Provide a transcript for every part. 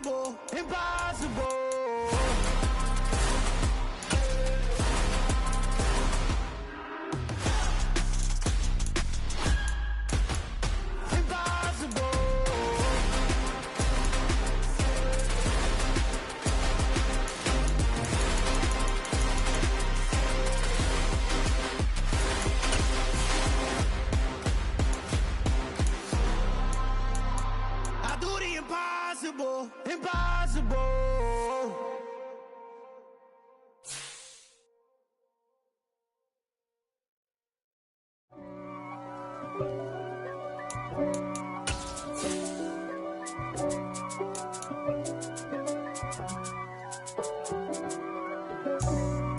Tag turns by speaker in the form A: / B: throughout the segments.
A: Impossible, impossible. Impossible, impossible.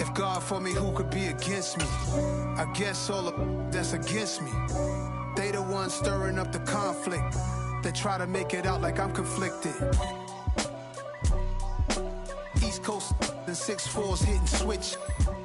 A: If God for me, who could be against me? I guess all of that's against me. They the ones stirring up the conflict. They try to make it out like I'm conflicted. East Coast and 6'4's hitting switch.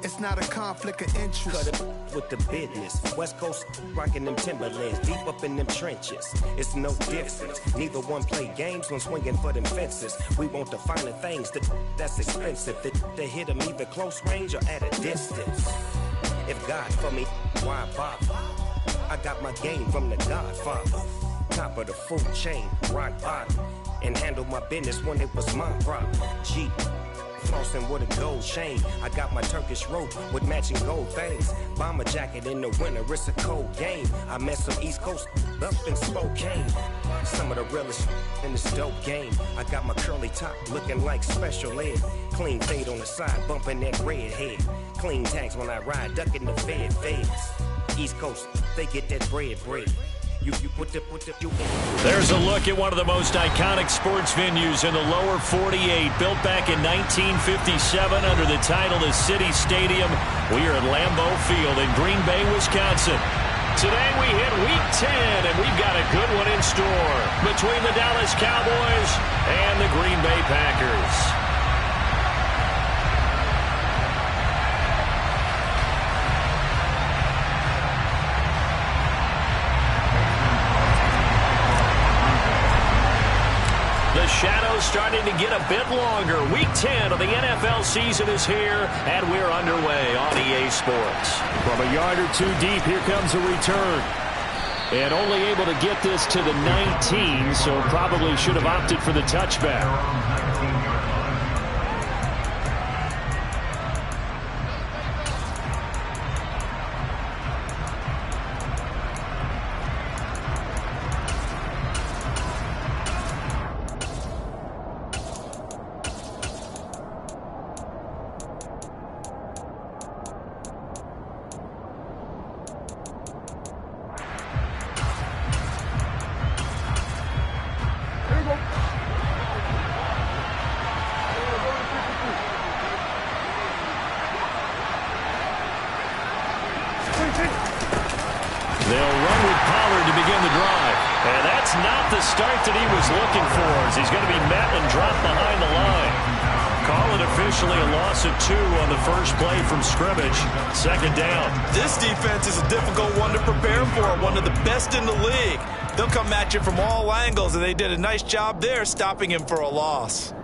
A: It's not a conflict of interest.
B: Cut it with the business. West Coast rocking them Timberlands, deep up in them trenches. It's no difference. Neither one play games when swinging for them fences. We want the finer things that's expensive. That hit them either close range or at a distance. If God for me, why bother? I got my game from the Godfather. Top of the food chain, rock bottom, and handle my business when it was my problem. G, flossing with a gold chain. I got my Turkish rope with matching gold things. Bomber jacket in the winter, it's a cold game. I met some East Coast up in Spokane. Some of the realest in this dope game. I got my curly top looking like special ed. Clean fade on the side, bumping that red head. Clean tags when I ride, ducking the feds. East Coast, they get that bread.
C: There's a look at one of the most iconic sports venues in the lower 48, built back in 1957 under the title of City Stadium. We are at Lambeau Field in Green Bay, Wisconsin. Today we hit Week 10, and we've got a good one in store between the Dallas Cowboys and the Green Bay Packers. The shadow's starting to get a bit longer. Week 10 of the NFL season is here, and we're underway on EA Sports. From a yard or two deep, here comes a return. And only able to get this to the 19, so probably should have opted for the touchback. They'll run with Pollard to begin the drive. And that's not the start that he was looking for, as he's going to be met and dropped behind the line. Call it officially a loss of 2 on the first play from scrimmage. Second down.
D: This defense is a difficult one to prepare for, one of the best in the league. They'll come at you from all angles, and they did a nice job there stopping him for a loss.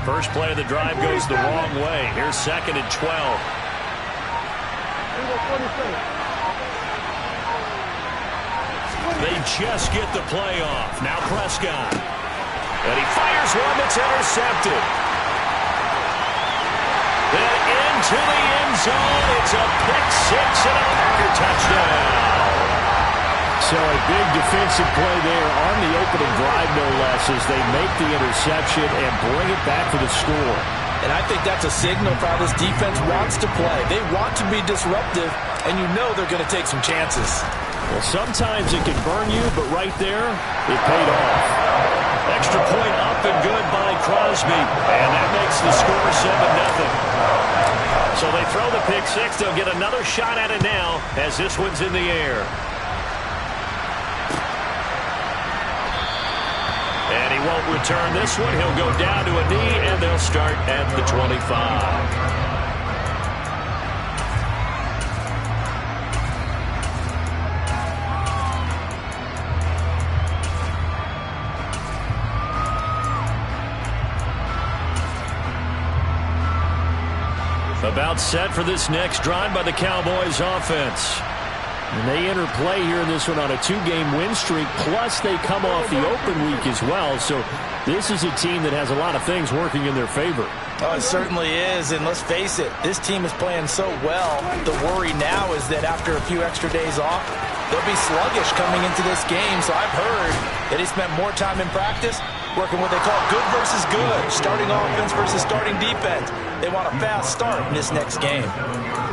C: First play of the drive goes the wrong way. Here's 2nd and 12. They just get the play off. Now Prescott. And he fires one that's intercepted. Then into the end zone. It's a pick-6 and a Packer touchdown. So a big defensive play there on the opening drive, no less, as they make the interception and bring it back for the score.
D: And I think that's a signal for how this defense wants to play. They want to be disruptive, and you know they're going to take some chances.
C: Well, sometimes it can burn you, but right there, it paid off. Extra point up and good by Crosby. And that makes the score 7-0. So they throw the pick six. They'll get another shot at it now as this one's in the air. And he won't return this one. He'll go down to a knee, and they'll start at the 25. About set for this next drive by the Cowboys offense. And they interplay here in this one on a 2-game win streak, plus they come off the open week as well. So this is a team that has a lot of things working in their favor.
D: Oh, it certainly is, and let's face it, this team is playing so well. The worry now is that after a few extra days off, they'll be sluggish coming into this game. So I've heard that he spent more time in practice working what they call good versus good, starting offense versus starting defense. They want a fast start in this next game.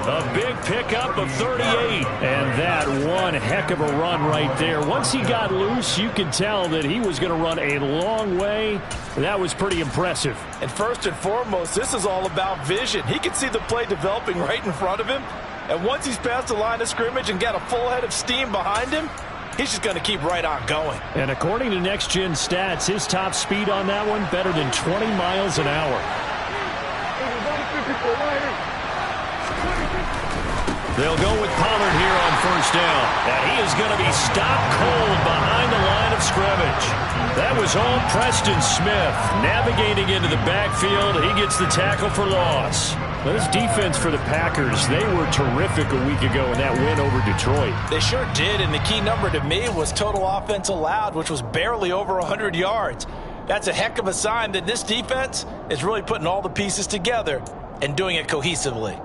C: A big pickup of 38, and that one heck of a run right there. Once he got loose, you could tell that he was going to run a long way. That was pretty impressive.
D: And first and foremost, this is all about vision. He can see the play developing right in front of him, and once he's past the line of scrimmage and got a full head of steam behind him, he's just going to keep right on going. And
C: according to Next Gen Stats, his top speed on that one better than 20 miles an hour. They'll go with Pollard here on first down. And he is going to be stopped cold behind the line of scrimmage. That was all Preston Smith navigating into the backfield. He gets the tackle for loss. This defense for the Packers, they were terrific a week ago in that win over Detroit.
D: They sure did, and the key number to me was total offense allowed, which was barely over 100 yards. That's a heck of a sign that this defense is really putting all the pieces together and doing it cohesively.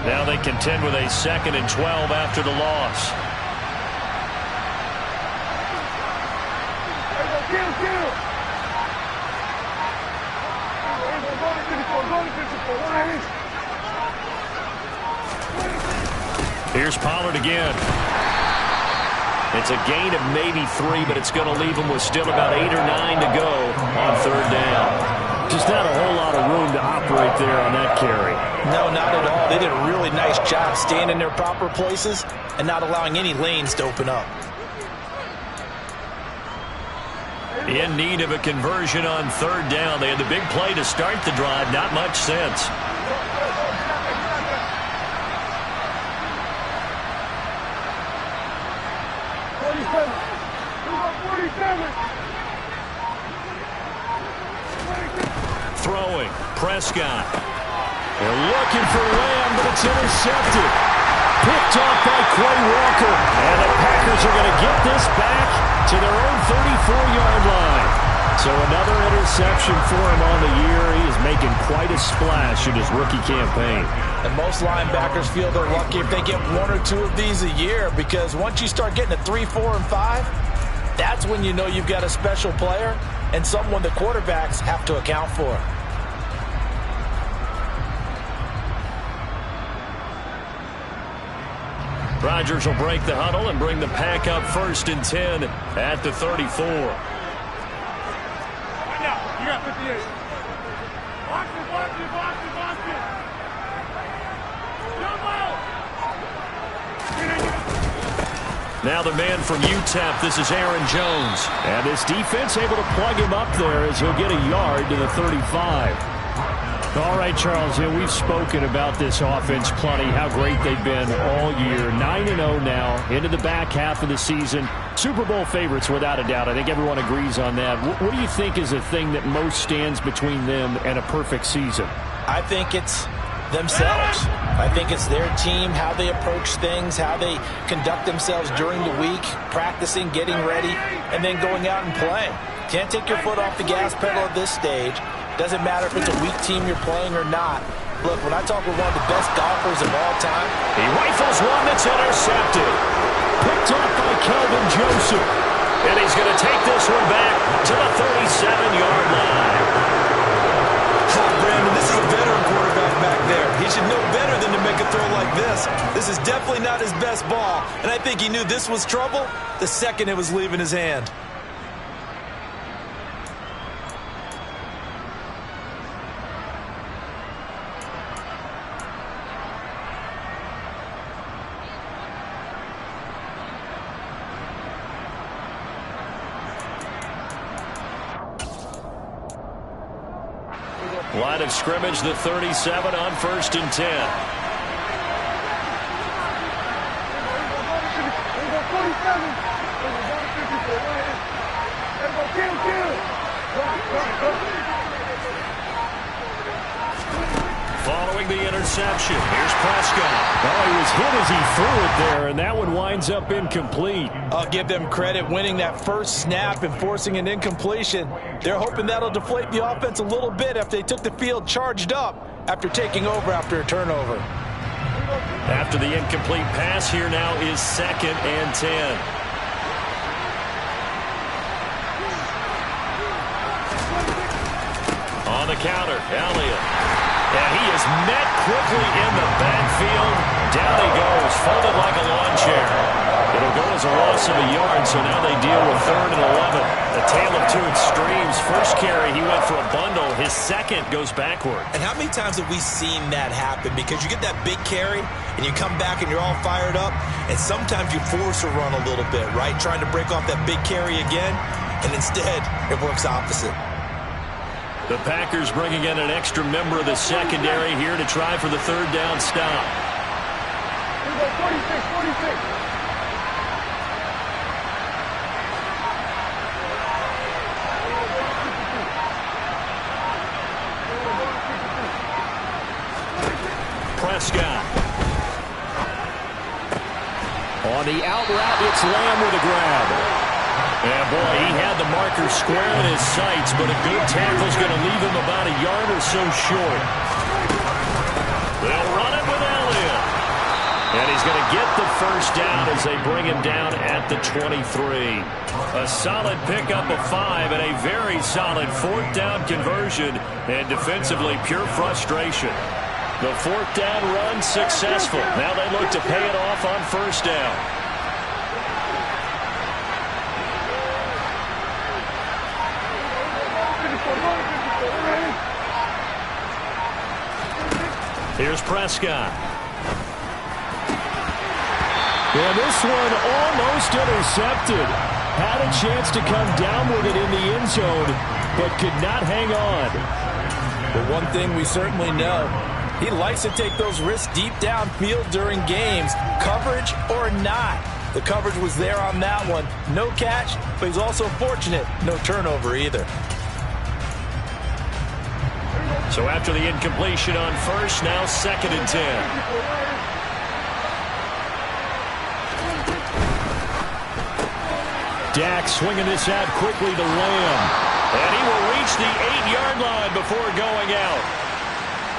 C: Now they contend with a 2nd and 12 after the loss. Here's Pollard again. It's a gain of maybe 3, but it's going to leave him with still about 8 or 9 to go on third down. Just not a whole lot of room to operate there on that carry.
D: No, not at all. They did a really nice job staying in their proper places and not allowing any lanes to open up.
C: In need of a conversion on third down. They had the big play to start the drive. Not much sense. Throwing, Prescott. They're looking for Lamb, but it's intercepted. Picked off by Quay Walker. And the Packers are going to get this back to their own 34-yard line. So another interception for him on the year. He is making quite a splash in his rookie campaign.
D: And most linebackers feel they're lucky if they get 1 or 2 of these a year, because once you start getting to 3, 4, and 5, that's when you know you've got a special player and someone the quarterbacks have to account for.
C: Rodgers will break the huddle and bring the pack up 1st and 10 at the 34.
E: Right now, you got 58. Box it, box it, box it, box it.
C: Now the man from UTEP, this is Aaron Jones. And this defense able to plug him up there as he'll get a yard to the 35. All right, Charles, we've spoken about this offense plenty, how great they've been all year. 9-0 now, into the back half of the season. Super Bowl favorites, without a doubt. I think everyone agrees on that. What do you think is the thing that most stands between them and a perfect season?
D: I think it's themselves. I think it's their team, how they approach things, how they conduct themselves during the week, practicing, getting ready, and then going out and playing. Can't take your foot off the gas pedal at this stage. Doesn't matter if it's a weak team you're playing or not. Look, when I talk with one of the best golfers of all time,
C: he rifles one that's intercepted. Picked off by Kelvin Joseph. And he's going to take this one back to the 37-yard line.
F: Brandon, this is a veteran quarterback back there. He should know better than to make a throw like this. This is definitely not his best ball, and I think he knew this was trouble the second it was leaving his hand.
C: Line of scrimmage, the 37 on 1st and 10. Following the interception, here's Prescott.
G: Oh, he was hit as he threw it there, and that one winds up incomplete.
D: I'll give them credit winning that first snap and forcing an incompletion. They're hoping that'll deflate the offense a little bit after they took the field charged up after taking over after a turnover.
C: After the incomplete pass, here now is 2nd and 10. On the counter, Elliott. And he is met quickly in the backfield. Down he goes, folded like a lawn chair. It'll go as a loss of a yard, so now they deal with 3rd and 11. A tale of two extremes. First carry, he went for a bundle. His second goes backward.
H: And how many times have we seen that happen? Because you get that big carry, and you come back and you're all fired up, and sometimes you force a run a little bit, right? Trying to break off that big carry again, and instead it works opposite.
C: The Packers bringing in an extra member of the secondary here to try for the 3rd down stop.
E: 46.
C: Prescott. On the out route, it's Lamb with a grab. And boy, he had the marker square in his sights, but a good tackle's going to leave him about a yard or so short. They'll run it with Elliott. And he's going to get the first down as they bring him down at the 23. A solid pickup of 5 and a very solid 4th down conversion. And defensively, pure frustration. The 4th down run successful. Now they look to pay it off on 1st down. Here's Prescott.
G: And this one almost intercepted. Had a chance to come down with it in the end zone, but could not hang on.
D: But one thing we certainly know, he likes to take those risks deep downfield during games, coverage or not. The coverage was there on that one. No catch, but he's also fortunate. No turnover either.
C: So after the incompletion on 1st, now 2nd and 10.
G: Dak swinging this out quickly to Lamb.
C: And he will reach the 8-yard line before going out.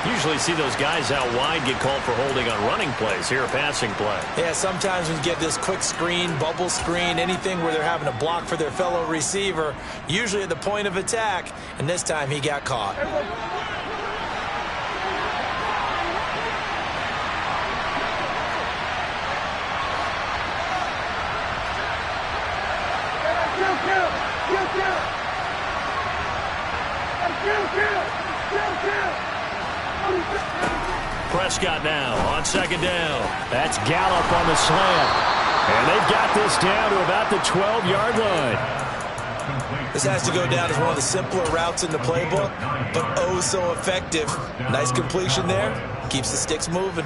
C: Usually see those guys out wide get called for holding on running plays. Here a passing play.
H: Yeah, sometimes when you get this quick screen, bubble screen, anything where they're having to block for their fellow receiver, usually at the point of attack, and this time he got caught.
C: Prescott now on 2nd down.
G: That's Gallup on the slant. And they've got this down to about the 12-yard line.
H: This has to go down as one of the simpler routes in the playbook, but oh so effective. Nice completion there. Keeps the sticks moving.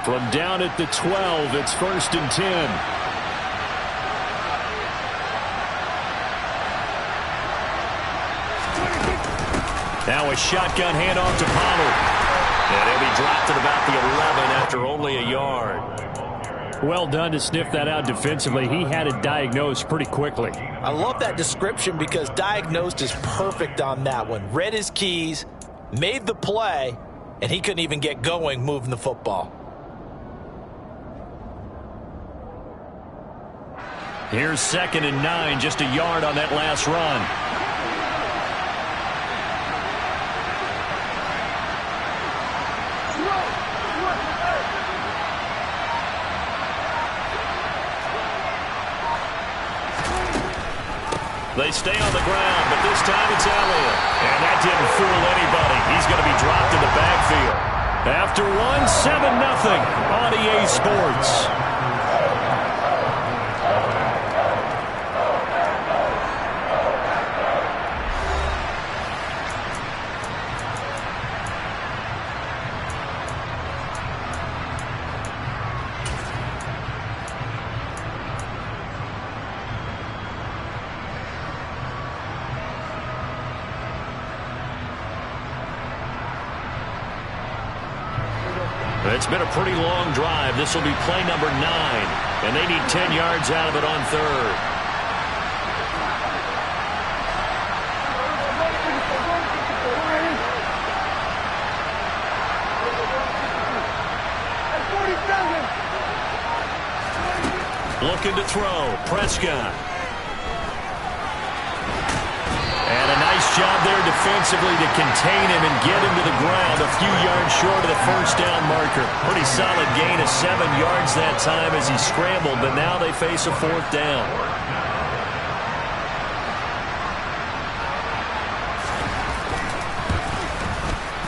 G: From down at the 12, it's 1st and 10.
C: Now a shotgun handoff to Pollard. And he'll be dropped at about the 11 after only a yard.
G: Well done to sniff that out defensively. He had it diagnosed pretty quickly.
D: I love that description because diagnosed is perfect on that one. Read his keys, made the play, and he couldn't even get going moving the football.
C: Here's 2nd and 9, just a yard on that last run. They stay on the ground, but this time it's Elliott. And that didn't fool anybody. He's going to be dropped in the backfield. After one, 7-0 on EA Sports. It's been a pretty long drive. This will be play number 9, and they need 10 yards out of it on third. Looking to throw. Prescott. And a nice job there defensively to contain him and get him to the ground a few yards short of the first down marker. Pretty solid gain of 7 yards that time as he scrambled, but now they face a 4th down.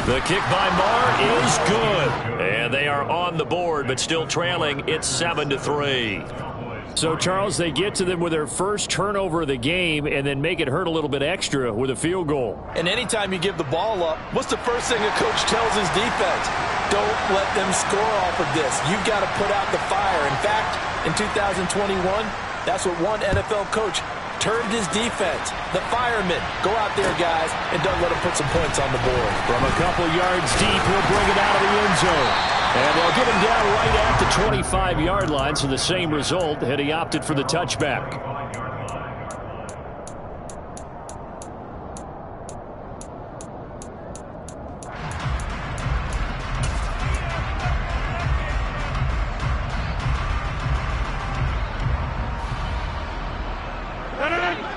C: The kick by Marr is good. And they are on the board, but still trailing. It's 7-3.
G: So, Charles, they get to them with their first turnover of the game and then make it hurt a little bit extra with a field goal.
D: And anytime you give the ball up, what's the first thing a coach tells his defense? Don't let them score off of this. You've got to put out the fire. In fact, in 2021, that's what one NFL coach termed his defense. The firemen. Go out there, guys, and don't let them put some points on the board.
G: From a couple yards deep, he'll bring it out of the end zone. And they'll get him down right at the 25-yard line, so the same result had he opted for the touchback.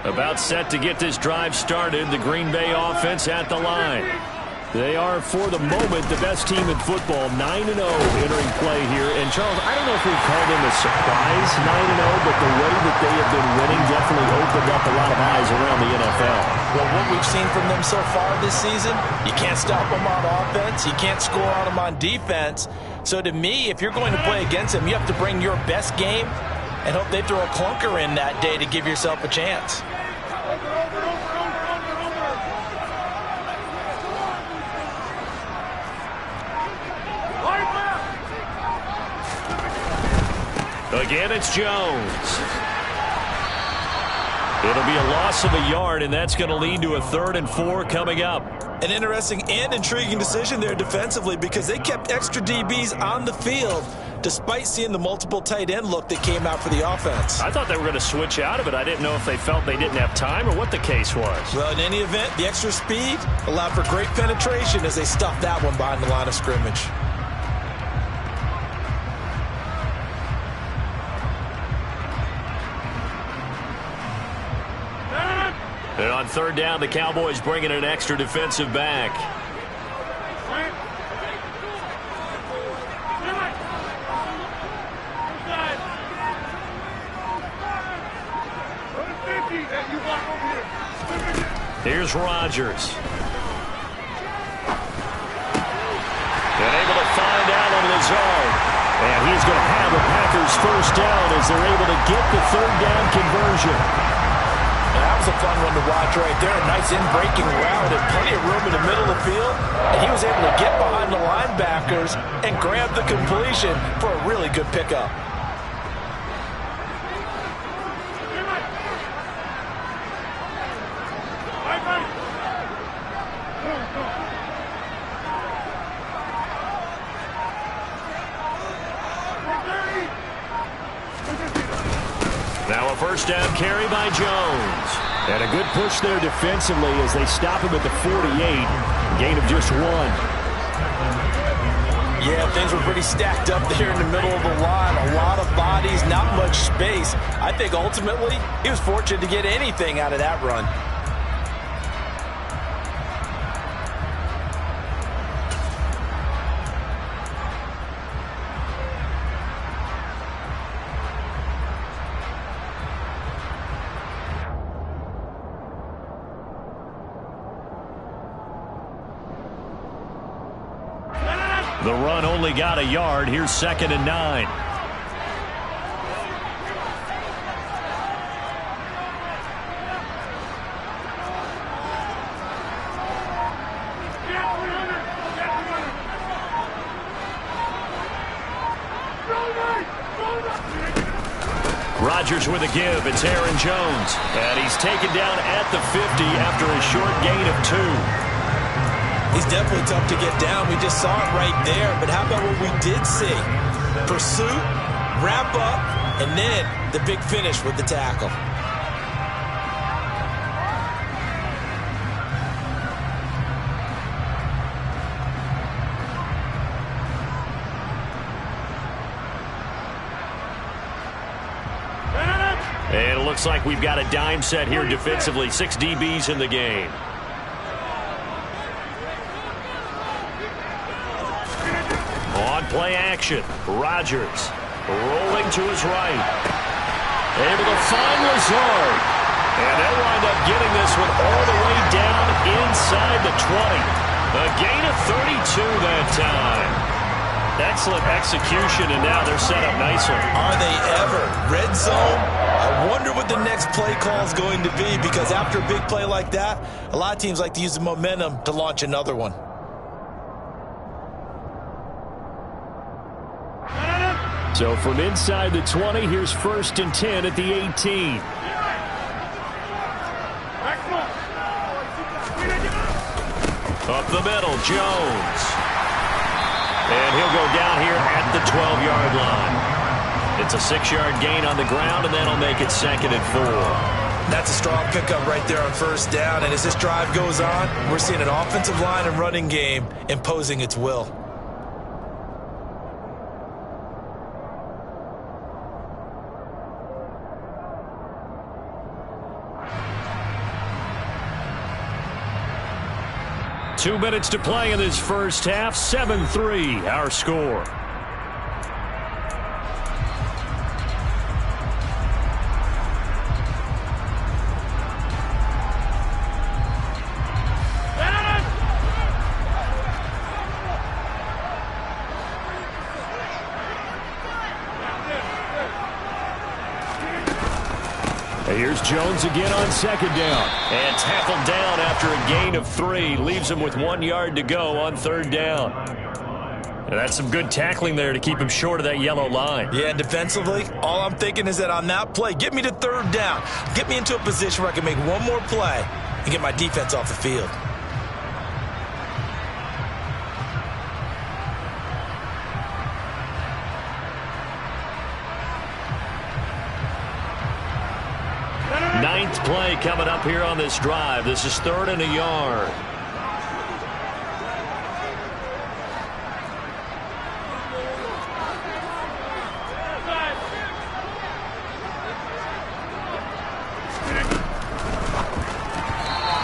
G: About set to get this drive started, the Green Bay offense at the line. They are, for the moment, the best team in football, 9-0 entering play here. And, Charles, I don't know if we call them a surprise 9-0, but the way that they have been winning definitely opened up a lot of eyes around the NFL.
D: Well, what we've seen from them so far this season, you can't stop them on offense. You can't score on them on defense. So, to me, if you're going to play against them, you have to bring your best game and hope they throw a clunker in that day to give yourself a chance.
C: Again, it's Jones. It'll be a loss of a yard, and that's going to lead to a 3rd and 4 coming up.
H: An interesting and intriguing decision there defensively because they kept extra DBs on the field despite seeing the multiple tight end look that came out for the offense.
C: I thought they were going to switch out of it. I didn't know if they felt they didn't have time or what the case was.
H: Well, in any event, the extra speed allowed for great penetration as they stuffed that one behind the line of scrimmage.
C: And on 3rd down, the Cowboys bringing an extra defensive back. Here's Rodgers. And able to find Allen Lazard. And he's going to have a Packers first down as they're able to get the 3rd down conversion.
D: That was a fun one to watch right there. A nice in-breaking route and plenty of room in the middle of the field. And he was able to get behind the linebackers and grab the completion for a really good pickup.
C: Now a first down carry by Jones.
G: And a good push there defensively as they stop him at the 48. Gain of just 1.
D: Yeah, things were pretty stacked up there in the middle of the line. A lot of bodies, not much space. I think ultimately he was fortunate to get anything out of that run.
C: The run only got a yard. Here's 2nd and 9. Rodgers with a give. It's Aaron Jones. And he's taken down at the 50 after a short gain of 2.
H: He's definitely tough to get down. We just saw it right there. But how about what we did see? Pursuit, wrap up, and then the big finish with the tackle.
C: And it looks like we've got a dime set here defensively. 6 DBs in the game. On play action, Rodgers rolling to his right. Able to find Lazard. And they'll wind up getting this one all the way down inside the 20. A gain of 32 that time. Excellent execution, and now they're set up nicely.
H: Are they ever? Red zone? I wonder what the next play call is going to be, because after a big play like that, a lot of teams like to use the momentum to launch another one.
C: So from inside the 20, here's 1st and 10 at the 18. Up the middle, Jones. And he'll go down here at the 12-yard line. It's a 6-yard gain on the ground, and that'll make it 2nd and 4.
H: That's a strong pickup right there on 1st down. And as this drive goes on, we're seeing an offensive line and running game imposing its will.
C: Two minutes to play in this first half. 7-3, our score. Here's Jones again on 2nd down. And tackled down after a gain of 3. Leaves him with 1 yard to go on 3rd down. And that's some good tackling there to keep him short of that yellow line.
H: Yeah, and defensively, all I'm thinking is that on that play, get me to 3rd down. Get me into a position where I can make one more play and get my defense off the field.
C: Ninth play coming up here on this drive. This is 3rd and a yard.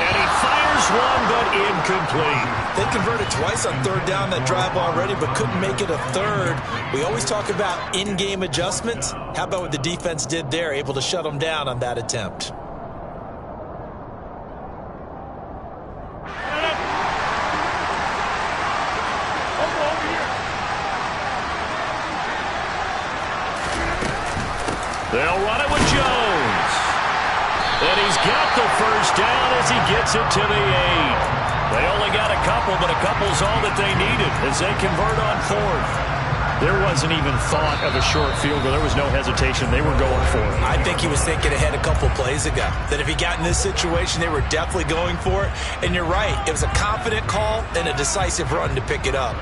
C: And he fires one, but incomplete.
H: They converted twice on 3rd down that drive already, but couldn't make it a 3rd. We always talk about in-game adjustments. How about what the defense did there, able to shut them down on that attempt?
C: They'll run it with Jones. And he's got the 1st down as he gets it to the 8. They only got a couple, but a couple's all that they needed as they convert on 4th. There wasn't even thought of a short field goal. There was no hesitation. They were going for it.
H: I think he was thinking ahead a couple plays ago, that if he got in this situation, they were definitely going for it. And you're right. It was a confident call and a decisive run to pick it up.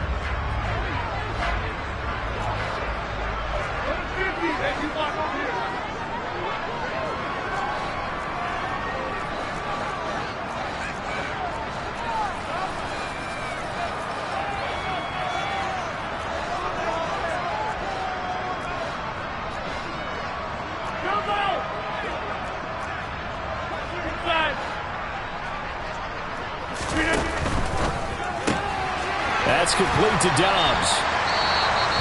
C: That's complete to Dobbs.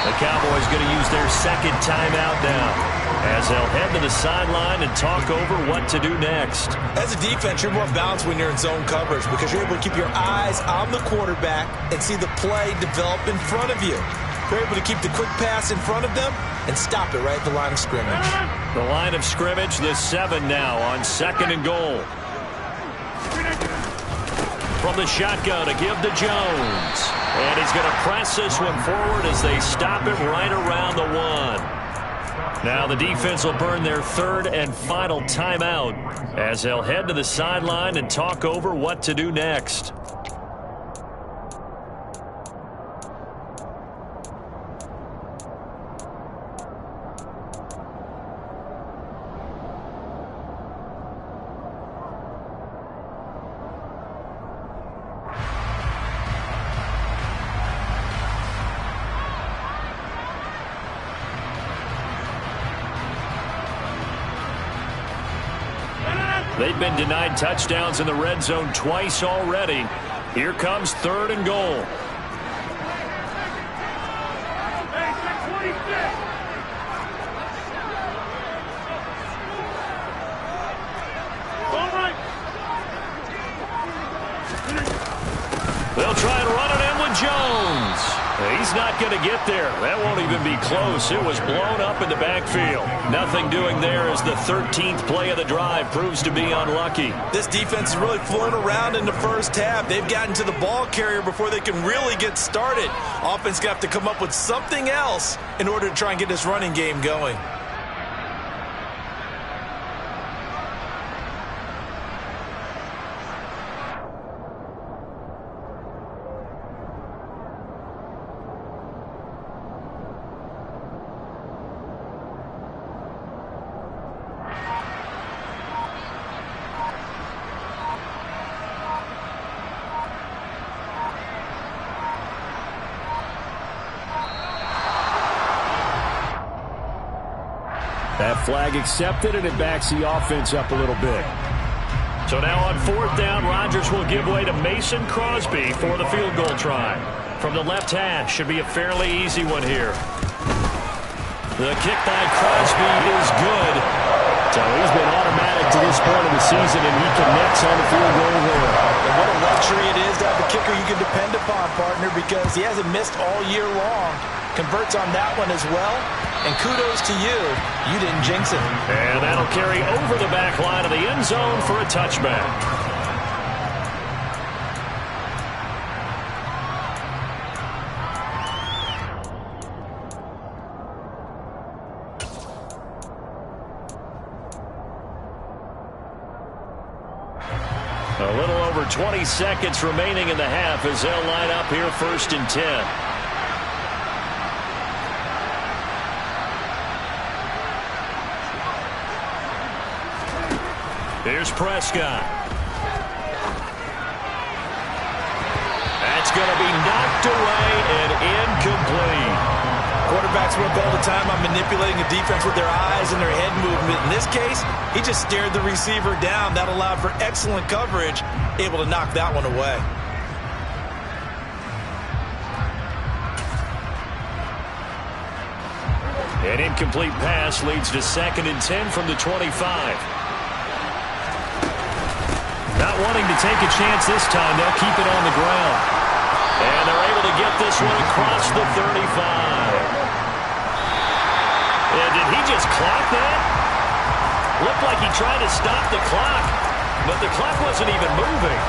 C: The Cowboys going to use their 2nd timeout now. as they'll head to the sideline and talk over what to do next.
H: As a defense, you're more balanced when you're in zone coverage because you're able to keep your eyes on the quarterback and see the play develop in front of you. You're able to keep the quick pass in front of them and stop it right at the line of scrimmage.
C: The line of scrimmage, the 7 now on 2nd and goal. From the shotgun to give to Jones. And he's going to press this one forward as they stop him right around the 1. Now the defense will burn their 3rd and final timeout as they'll head to the sideline and talk over what to do next. They've been denied touchdowns in the red zone twice already. Here comes 3rd and goal. They'll try and run it in with Jones. He's not going to get there. That won't even be close. It was blown up in the backfield. Nothing doing there as the 13th play of the drive proves to be unlucky.
H: This defense is really flown around in the first half. They've gotten to the ball carrier before they can really get started. Offense going to have to come up with something else in order to try and get this running game going.
G: That flag accepted, and it backs the offense up a little bit.
C: So now on 4th down, Rodgers will give way to Mason Crosby for the field goal try. From the left hash, should be a fairly easy one here. The kick by Crosby is good.
G: So he's been automatic to this point of the season, and he connects on the field goal there.
H: And what a luxury it is to have a kicker you can depend upon, partner, because he hasn't missed all year long. Converts on that one as well. And kudos to you. You didn't jinx it.
C: And that'll carry over the back line of the end zone for a touchback. A little over 20 seconds remaining in the half as they'll line up here 1st and 10. Here's Prescott. That's going to be knocked away and incomplete.
H: Quarterbacks work all the time on manipulating the defense with their eyes and their head movement. In this case, he just stared the receiver down. That allowed for excellent coverage, able to knock that one away.
C: An incomplete pass leads to 2nd and 10 from the 25. Not wanting to take a chance this time, they'll keep it on the ground. And they're able to get this one across the 35. And did he just clock that? Looked like he tried to stop the clock, but the clock wasn't even moving.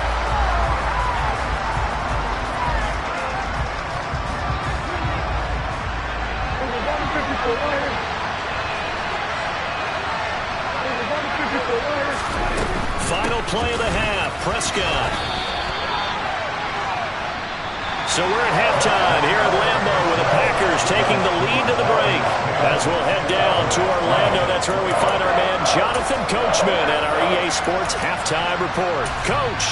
C: Final play of the half, Prescott. So we're at halftime here at Lambeau with the Packers taking the lead to the break. As we'll head down to Orlando, that's where we find our man Jonathan Coachman at our EA Sports Halftime Report. Coach,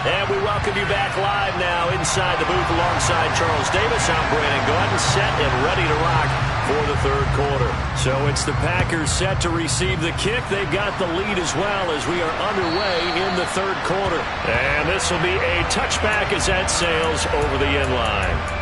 C: and we welcome you back live now inside the booth alongside Charles Davis. I'm Brandon Gordon, set and ready to rock for the 3rd quarter. So it's the Packers set to receive the kick. They've got the lead as well as we are underway in the 3rd quarter. And this will be a touchback as that sails over the end line.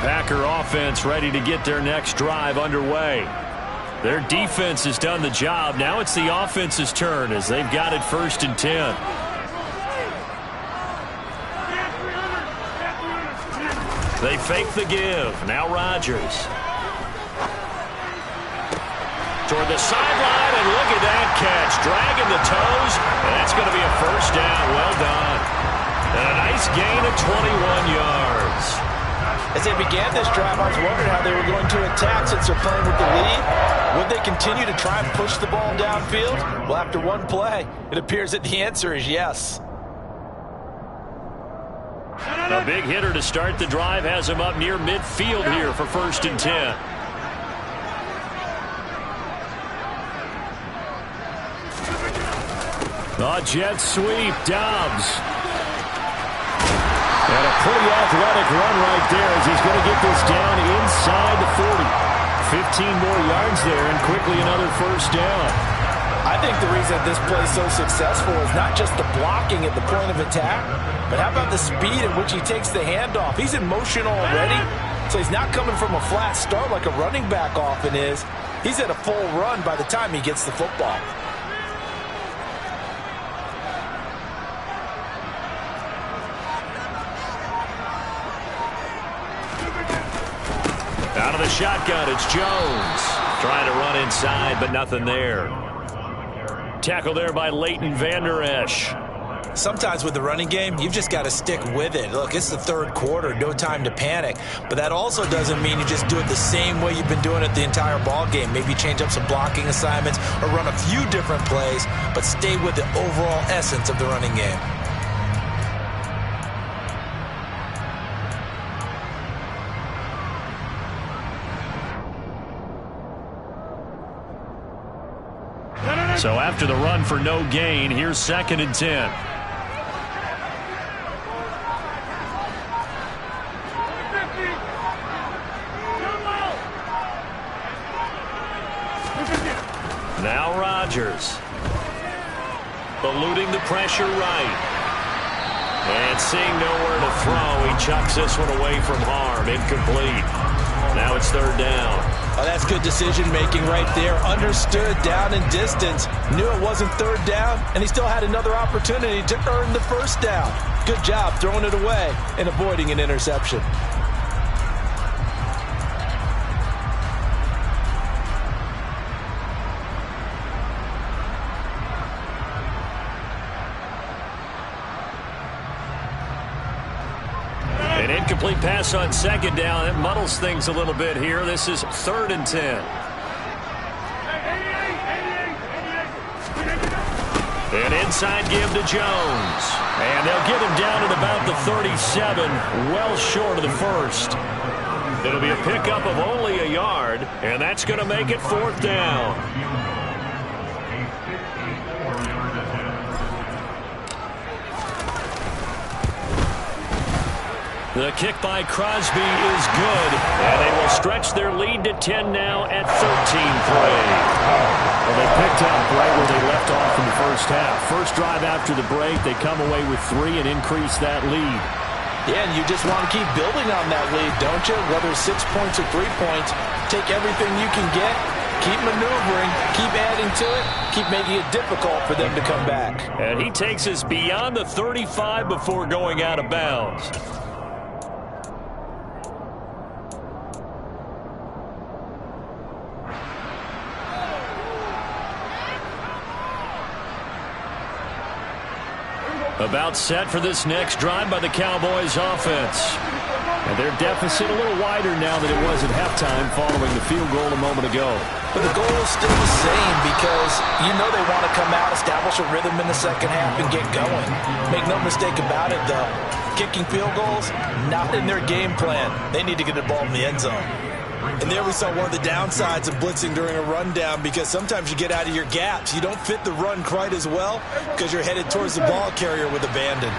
C: Packer offense ready to get their next drive underway. Their defense has done the job. Now it's the offense's turn as they've got it 1st and 10. They fake the give. Now Rodgers. Toward the sideline, and look at that catch. Dragging the toes, and that's going to be a 1st down. Well done. And a nice gain of 21 yards.
D: As they began this drive, I was wondering how they were going to attack since they're playing with the lead. Would they continue to try and push the ball downfield? Well, after one play, it appears that the answer is yes.
C: A big hitter to start the drive has him up near midfield here for 1st and 10. The jet sweep, Dobbs. And a pretty athletic run right there as he's going to get this down inside the 40. 15 more yards there and quickly another 1st down.
D: I think the reason this play is so successful is not just the blocking at the point of attack, but how about the speed at which he takes the handoff? He's in motion already, so he's not coming from a flat start like a running back often is. He's at a full run by the time he gets the football.
C: Out of the shotgun, it's Jones. Trying to run inside, but nothing there. Tackle there by Leighton Vander Esch.
H: Sometimes with the running game, you've just got to stick with it. Look, it's the 3rd quarter, no time to panic. But that also doesn't mean you just do it the same way you've been doing it the entire ball game. Maybe change up some blocking assignments or run a few different plays, but stay with the overall essence of the running game.
C: So after the run for no gain, here's 2nd and 10. Now Rodgers. Eluding the pressure right. And seeing nowhere to throw, he chucks this one away from harm. Incomplete. Now it's 3rd down.
H: Oh, that's good decision-making right there. Understood down and distance. Knew it wasn't 3rd down, and he still had another opportunity to earn the 1st down. Good job throwing it away and avoiding an interception.
C: An incomplete pass on 2nd down. It muddles things a little bit here. This is 3rd and 10. An inside give to Jones. And they'll get him down at about the 37, well short of the 1st. It'll be a pickup of only a yard, and that's going to make it 4th down. The kick by Crosby is good, and they will stretch their lead to 10 now at 13-3. Well, they picked up right where they left off in the 1st half. First drive after the break, they come away with 3 and increase that lead.
D: Yeah, and you just want to keep building on that lead, don't you? Whether it's 6 points or 3 points, take everything you can get, keep maneuvering, keep adding to it, keep making it difficult for them to come back.
C: And he takes us beyond the 35 before going out of bounds. About set for this next drive by the Cowboys offense. And their deficit a little wider now than it was at halftime following the field goal a moment ago.
D: But the goal is still the same because you know they want to come out, establish a rhythm in the 2nd half, and get going. Make no mistake about it, though. Kicking field goals, not in their game plan. They need to get the ball in the end zone. And there we saw one of the downsides of blitzing during a rundown because sometimes you get out of your gaps. You don't fit the run quite as well because you're headed towards the ball carrier with abandon.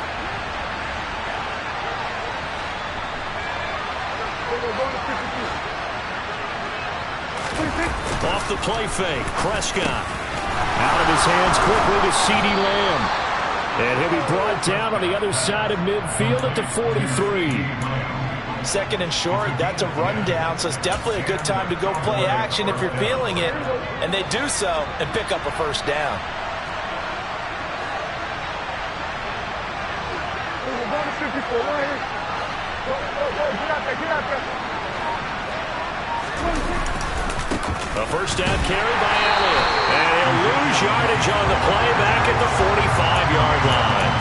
C: Off the play fake, Prescott. Out of his hands quickly to CeeDee Lamb. And he'll be brought down on the other side of midfield at the 43.
D: 2nd and short. That's a rundown, so it's definitely a good time to go play action if you're feeling it. And they do so and pick up a first down.
C: A first down carry by Elliott. And he'll lose yardage on the play back at the 45-yard line.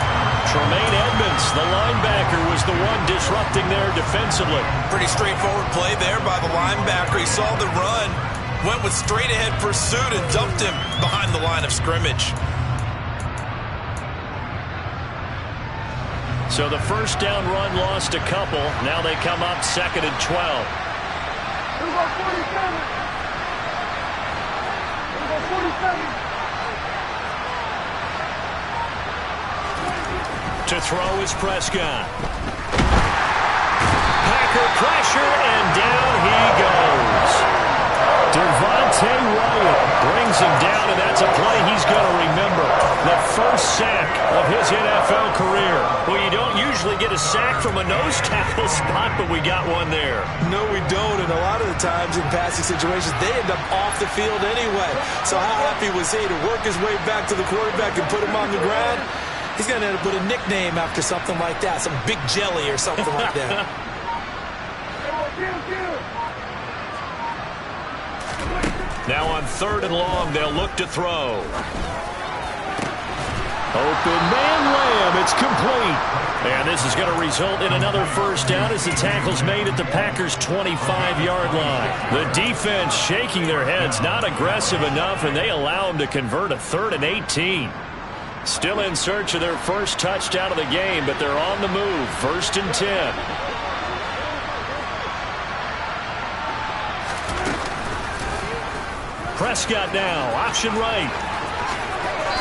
C: Tremaine Edmonds, the linebacker, was the one disrupting there defensively.
H: Pretty straightforward play there by the linebacker. He saw the run, went with straight-ahead pursuit, and dumped him behind the line of scrimmage.
C: So the first down run lost a couple. Now they come up 2nd and 12. To throw is Prescott. Packer pressure, and down he goes. Devontae Wyatt brings him down, and that's a play he's going to remember. The first sack of his NFL career. Well, you don't usually get a sack from a nose tackle spot, but we got one there.
F: No, we don't, and a lot of the times in passing situations, they end up off the field anyway. So how happy was he to work his way back to the quarterback and put him on the ground? He's going to end up with a nickname after something like that, some Big Jelly or something like that.
C: Now on 3rd and long, they'll look to throw. Open man Lamb, it's complete. And this is going to result in another first down as the tackle's made at the Packers' 25-yard line. The defense shaking their heads, not aggressive enough, and they allow them to convert a 3rd and 18. Still in search of their first touchdown of the game, but they're on the move. 1st and 10. Prescott now, option right.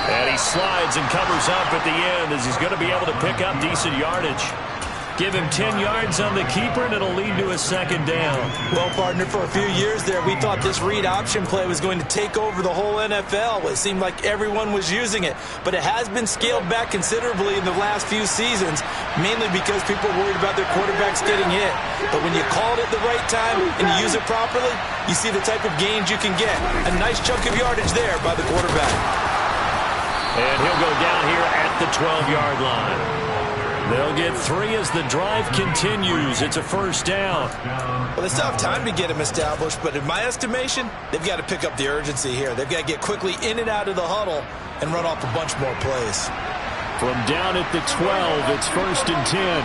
C: And he slides and covers up at the end as he's going to be able to pick up decent yardage. Give him 10 yards on the keeper, and it'll lead to a 2nd down.
F: Well, partner, for a few years there, we thought this read option play was going to take over the whole NFL. It seemed like everyone was using it, but it has been scaled back considerably in the last few seasons, mainly because people are worried about their quarterbacks getting hit. But when you call it at the right time and you use it properly, you see the type of gains you can get. A nice chunk of yardage there by the quarterback.
C: And he'll go down here at the 12-yard line. They'll get 3 as the drive continues. It's a first down.
H: Well, they still have time to get him established, but in my estimation, they've got to pick up the urgency here. They've got to get quickly in and out of the huddle and run off a bunch more plays.
C: From down at the 12, it's 1st and 10.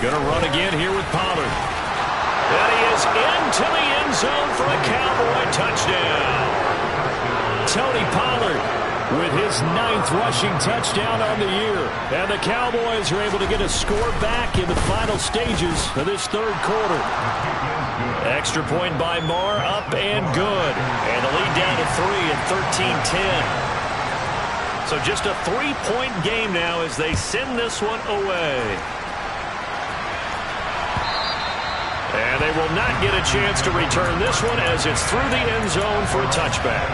C: Gonna run again here with Pollard. And he is into the end zone for a Cowboy touchdown. Tony Pollard with his 9th rushing touchdown on the year. And the Cowboys are able to get a score back in the final stages of this 3rd quarter. Extra point by Marr, up and good. And the lead down to 3 at 13-10. So just a 3-point game now as they send this one away. And they will not get a chance to return this one as it's through the end zone for a touchback.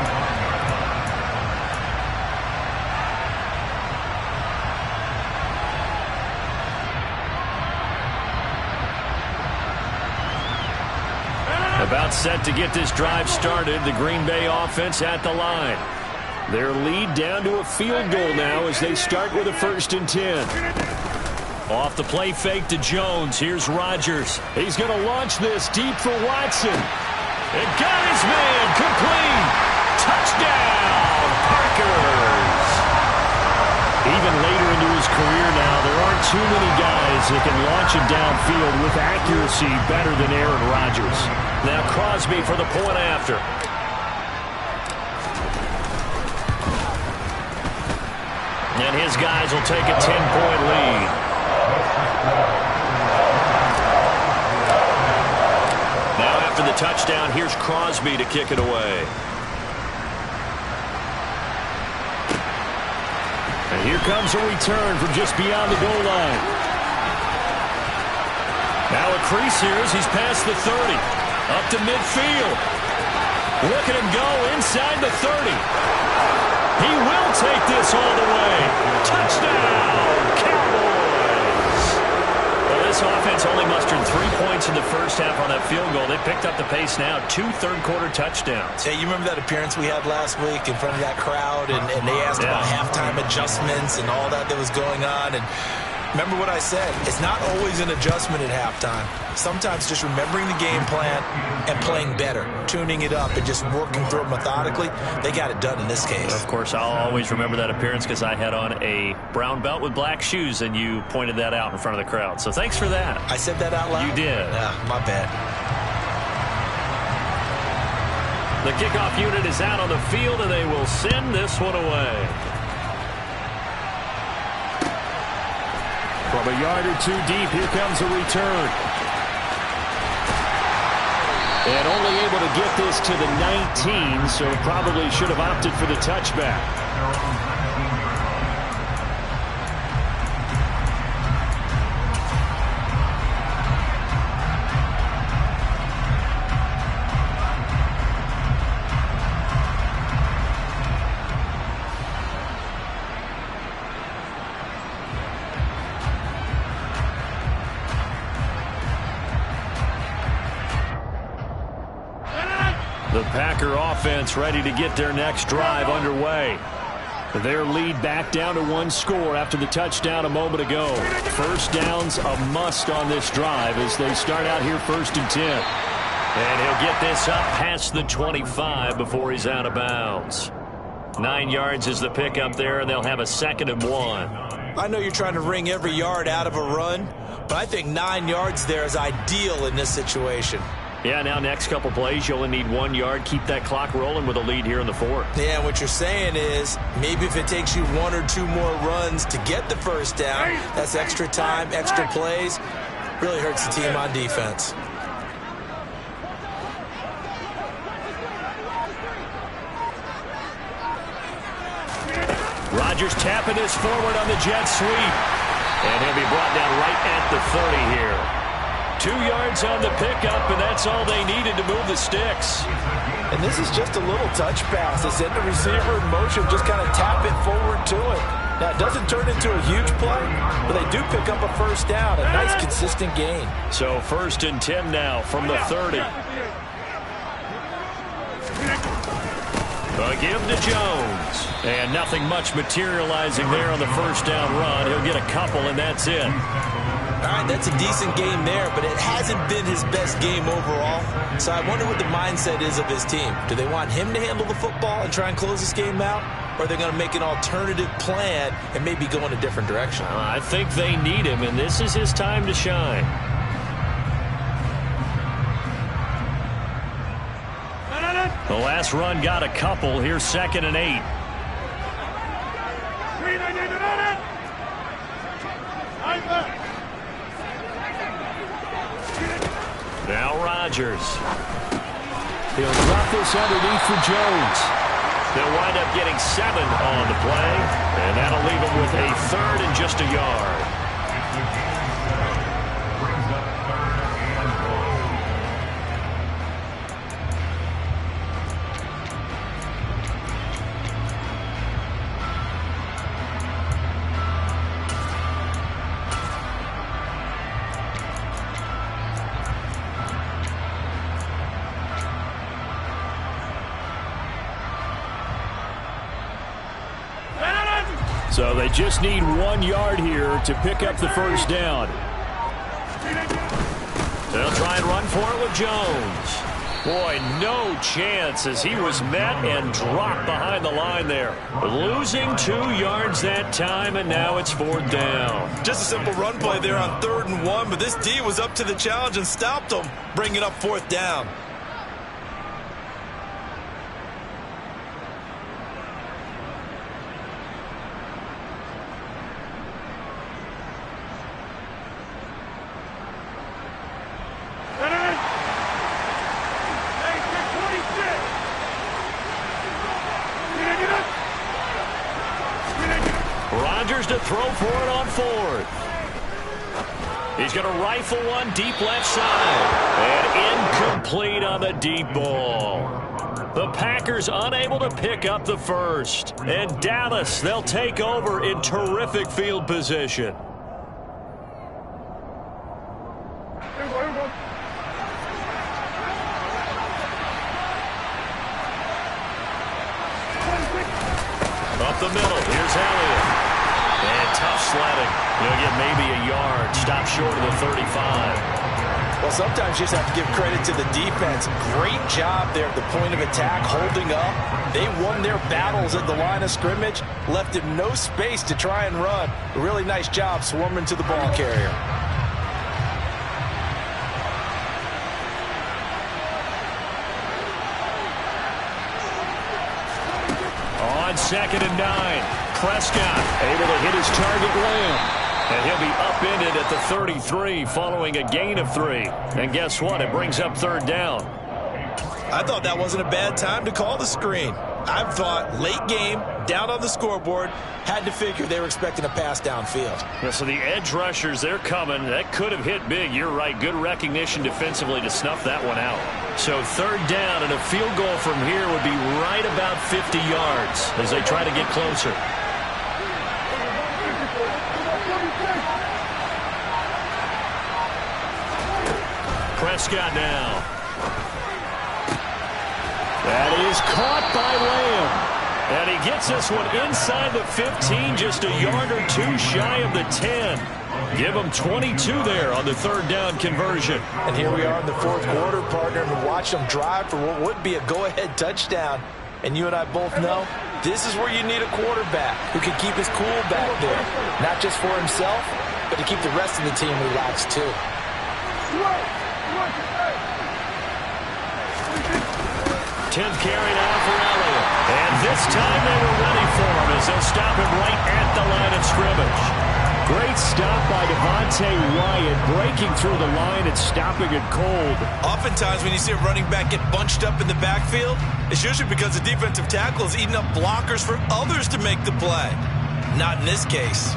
C: About set to get this drive started, the Green Bay offense at the line. Their lead down to a field goal now as they start with a 1st and 10. Off the play fake to Jones. Here's Rodgers. He's going to launch this deep for Watson. And got his man complete. Touchdown, Packers. Even later into his career now, there aren't too many guys that can launch it downfield with accuracy better than Aaron Rodgers. Now Crosby for the point after. And his guys will take a 10-point lead. Now after the touchdown, here's Crosby to kick it away. And here comes a return from just beyond the goal line. Now a crease here as he's past the 30. Up to midfield. Look at him go inside the 30. He will take this all the way. Touchdown, Cowboys. Well, this offense only mustered 3 points in the first half on that field goal. They picked up the pace now. 2 third-quarter touchdowns.
F: Hey, you remember that appearance we had last week in front of that crowd, and they asked about halftime adjustments and all that was going on, and remember what I said. It's not always an adjustment at halftime. Sometimes just remembering the game plan and playing better, tuning it up and just working through it methodically. They got it done in this case.
C: Of course, I'll always remember that appearance because I had on a brown belt with black shoes, and you pointed that out in front of the crowd. So thanks for that.
F: I said that out loud?
C: You did.
F: Yeah, my bad.
C: The kickoff unit is out on the field, and they will send this one away. From a yard or 2 deep, here comes a return. And only able to get this to the 19, so probably should have opted for the touchback. The Packer offense ready to get their next drive underway. Their lead back down to 1 score after the touchdown a moment ago. First down's a must on this drive as they start out here 1st and 10. And he'll get this up past the 25 before he's out of bounds. 9 yards is the pickup there, and they'll have a 2nd and 1.
F: I know you're trying to wring every yard out of a run, but I think 9 yards there is ideal in this situation.
C: Yeah, now next couple plays, you only need 1 yard. Keep that clock rolling with a lead here in the 4th.
F: Yeah, what you're saying is maybe if it takes you 1 or 2 more runs to get the first down, that's extra time, extra plays. Really hurts the team on defense.
C: Rodgers tapping this forward on the jet sweep. And he'll be brought down right at the 30 here. 2 yards on the pickup, and that's all they needed to move the sticks.
F: And this is just a little touch pass. They send the receiver in motion, just kind of tap it forward to it. Now, it doesn't turn into a huge play, but they do pick up a first down, a nice, consistent gain.
C: So 1st and 10 now from the 30. A give to Jones. And nothing much materializing there on the first down run. He'll get a couple, and that's it.
F: All right, that's a decent game there, but it hasn't been his best game overall. So I wonder what the mindset is of his team. Do they want him to handle the football and try and close this game out? Or are they going to make an alternative plan and maybe go in a different direction?
C: I think they need him, and this is his time to shine. The last run got a couple. Here's 2nd and 8. Now Rodgers. He'll drop this underneath for Jones. They'll wind up getting 7 on the play, and that'll leave them with a 3rd and just a yard. So they just need 1 yard here to pick up the first down. They'll try and run for it with Jones. Boy, no chance as he was met and dropped behind the line there. Losing 2 yards that time, and now it's 4th down.
F: Just a simple run play there on 3rd and 1, but this D was up to the challenge and stopped him, bringing up 4th down.
C: To throw for it on 4th. He's going to rifle one deep left side. And incomplete on the deep ball. The Packers unable to pick up the first. And Dallas, they'll take over in terrific field position. Up the middle, here's Elliott. And tough sledding. He'll get maybe a yard. Stop short of the 35.
F: Well, sometimes you just have to give credit to the defense. Great job there at the point of attack, holding up. They won their battles at the line of scrimmage, left him no space to try and run. A really nice job swarming to the ball carrier.
C: On 2nd and 9, Prescott able to hit his target Lamb. And he'll be upended at the 33 following a gain of 3. And guess what? It brings up 3rd down.
H: I thought that wasn't a bad time to call the screen. I thought late game, down on the scoreboard, had to figure they were expecting a pass downfield.
C: Yeah, so the edge rushers, they're coming. That could have hit big. You're right. Good recognition defensively to snuff that one out. So 3rd down, and a field goal from here would be right about 50 yards as they try to get closer. Prescott now. That is caught by Lamb. And he gets this one inside the 15, just a yard or 2 shy of the 10. Give him 22 there on the 3rd down conversion.
F: And here we are in the 4th quarter, partner, and watch them drive for what would be a go-ahead touchdown. And you and I both know this is where you need a quarterback who can keep his cool back there. Not just for himself, but to keep the rest of the team relaxed too.
C: 10th carry now for Elliott. And this time they were ready for him as they'll stop him right at the line of scrimmage. Great stop by Devontae Wyatt, breaking through the line and stopping it cold.
H: Oftentimes when you see a running back get bunched up in the backfield, it's usually because the defensive tackle is eating up blockers for others to make the play. Not in this case.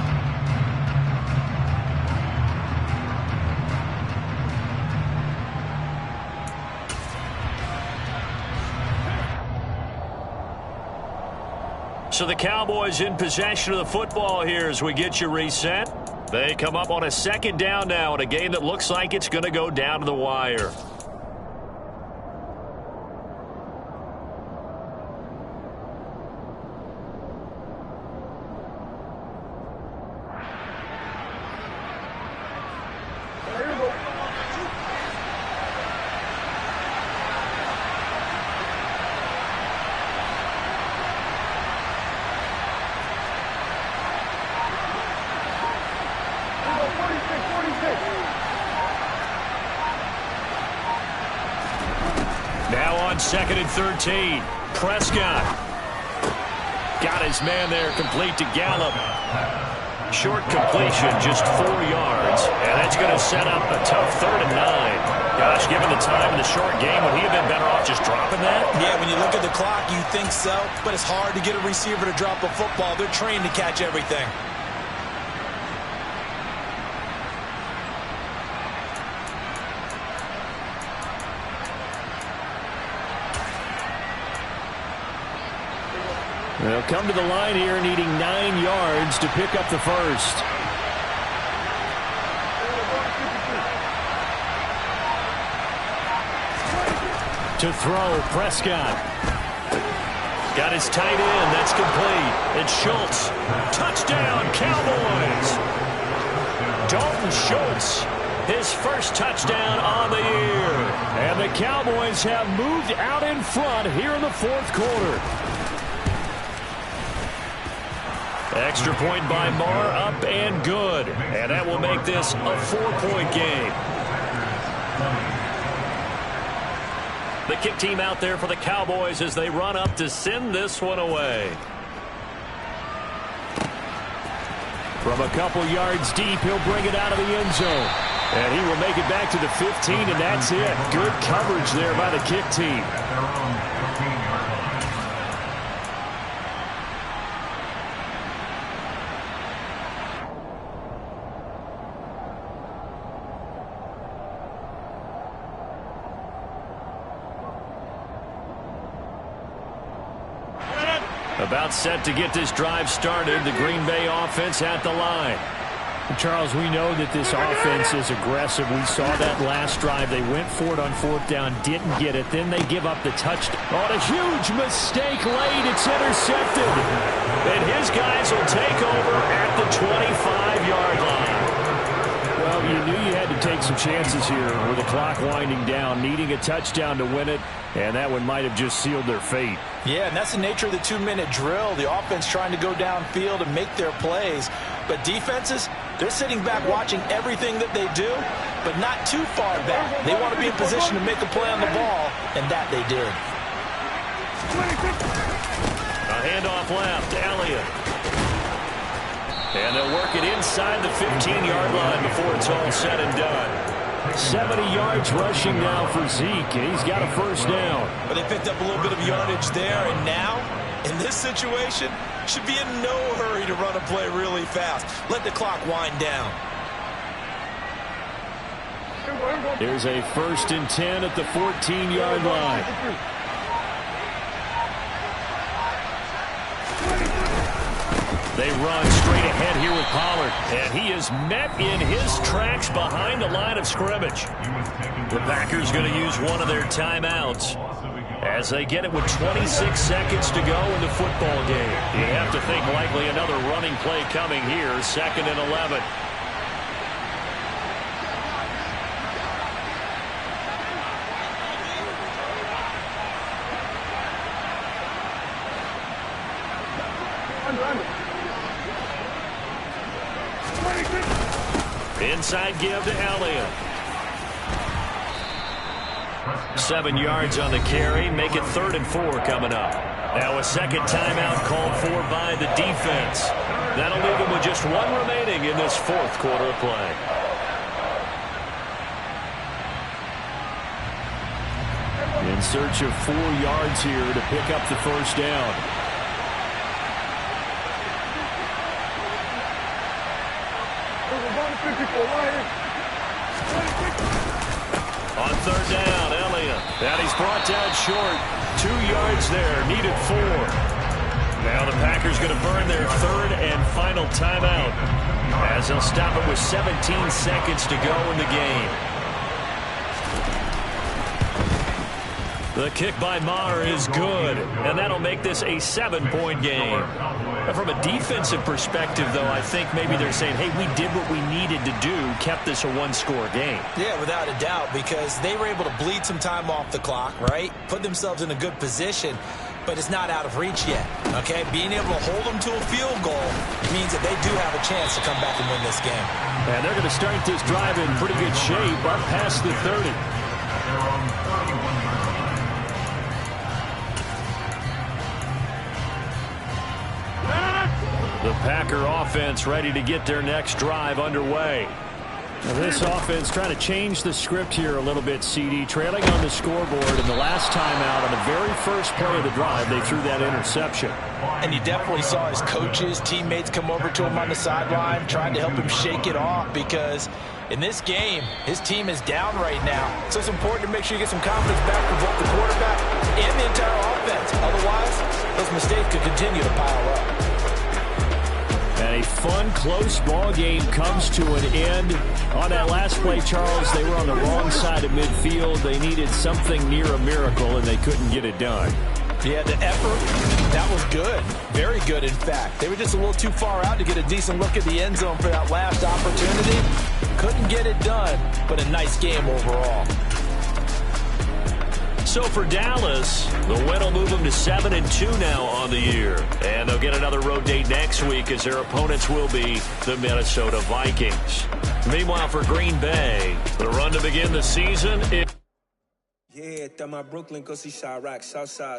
C: So the Cowboys in possession of the football here as we get you reset. They come up on a 2nd down now in a game that looks like it's going to go down to the wire. Now on 2nd and 13, Prescott got his man there, complete to Gallup. Short completion, just 4 yards, and that's going to set up a tough 3rd and 9. Gosh, given the time in the short game, would he have been better off just dropping that?
H: Yeah, when you look at the clock, you think so, but it's hard to get a receiver to drop a football. They're trained to catch everything.
C: They'll come to the line here needing 9 yards to pick up the first. To throw, Prescott. Got his tight end. That's complete. It's Schultz. Touchdown, Cowboys. Dalton Schultz, his first touchdown on the year. And the Cowboys have moved out in front here in the 4th quarter. Extra point by Marr, up and good. And that will make this a 4-point game. The kick team out there for the Cowboys as they run up to send this one away. From a couple yards deep, he'll bring it out of the end zone. And he will make it back to the 15, and that's it. Good coverage there by the kick team. About set to get this drive started. The Green Bay offense at the line.
G: Charles, we know that this offense is aggressive. We saw that last drive. They went for it on 4th down, didn't get it. Then they give up the touchdown.
C: On a huge mistake late. It's intercepted. And his guys will take over at the 25-yard line.
G: Well, you knew you had to take some chances here with the clock winding down, needing a touchdown to win it, and that one might have just sealed their fate.
F: Yeah, and that's the nature of the 2-minute drill. The offense trying to go downfield and make their plays. But defenses, they're sitting back watching everything that they do, but not too far back. They want to be in position to make a play on the ball, and that they did.
C: A handoff left, Elliott. And they'll work it inside the 15-yard line before it's all said and done.
G: 70 yards rushing now for Zeke, and he's got a first down.
F: But they picked up a little bit of yardage there, and now, in this situation, should be in no hurry to run a play really fast. Let the clock wind down.
G: There's a 1st and 10 at the 14-yard line.
C: They run straight ahead here with Pollard. And he is met in his tracks behind the line of scrimmage. The Packers going to use one of their timeouts as they get it with 26 seconds to go in the football game. You have to think likely another running play coming here, 2nd and 11. Inside give to Elliott. 7 yards on the carry. Make it 3rd and 4 coming up. Now a second timeout called for by the defense. That'll leave them with just 1 remaining in this 4th quarter of play.
G: In search of 4 yards here to pick up the first down.
C: On 3rd down, Elliott. And he's brought down short. 2 yards there, needed 4. Now the Packers going to burn their 3rd and final timeout as they'll stop it with 17 seconds to go in the game. The kick by Maher is good, and that'll make this a 7-point game. From a defensive perspective, though, I think maybe they're saying, hey, we did what we needed to do, kept this a 1-score game.
F: Yeah, without a doubt, because they were able to bleed some time off the clock, right? Put themselves in a good position, but it's not out of reach yet, okay? Being able to hold them to a field goal means that they do have a chance to come back and win this game.
G: And they're going to start this drive in pretty good shape up past the 30.
C: The Packer offense ready to get their next drive underway.
G: Now this offense trying to change the script here a little bit, CD. Trailing on the scoreboard, and the last time out on the very first play of the drive, they threw that interception.
F: And you definitely saw his coaches, teammates come over to him on the sideline, trying to help him shake it off, because in this game, his team is down right now. So it's important to make sure you get some confidence back from both the quarterback and the entire offense. Otherwise, those mistakes could continue to pile up.
G: And a fun, close ball game comes to an end. On that last play, Charles, they were on the wrong side of midfield. They needed something near a miracle, and they couldn't get it done.
F: Yeah, the effort, that was good. Very good, in fact. They were just a little too far out to get a decent look at the end zone for that last opportunity. Couldn't get it done, but a nice game overall.
C: So for Dallas, the win will move them to 7-2 now on the year. And they'll get another road date next week as their opponents will be the Minnesota Vikings. Meanwhile, for Green Bay, the run to begin the season is...
I: Yeah, throw my Brooklyn, go see Chirac, Southside.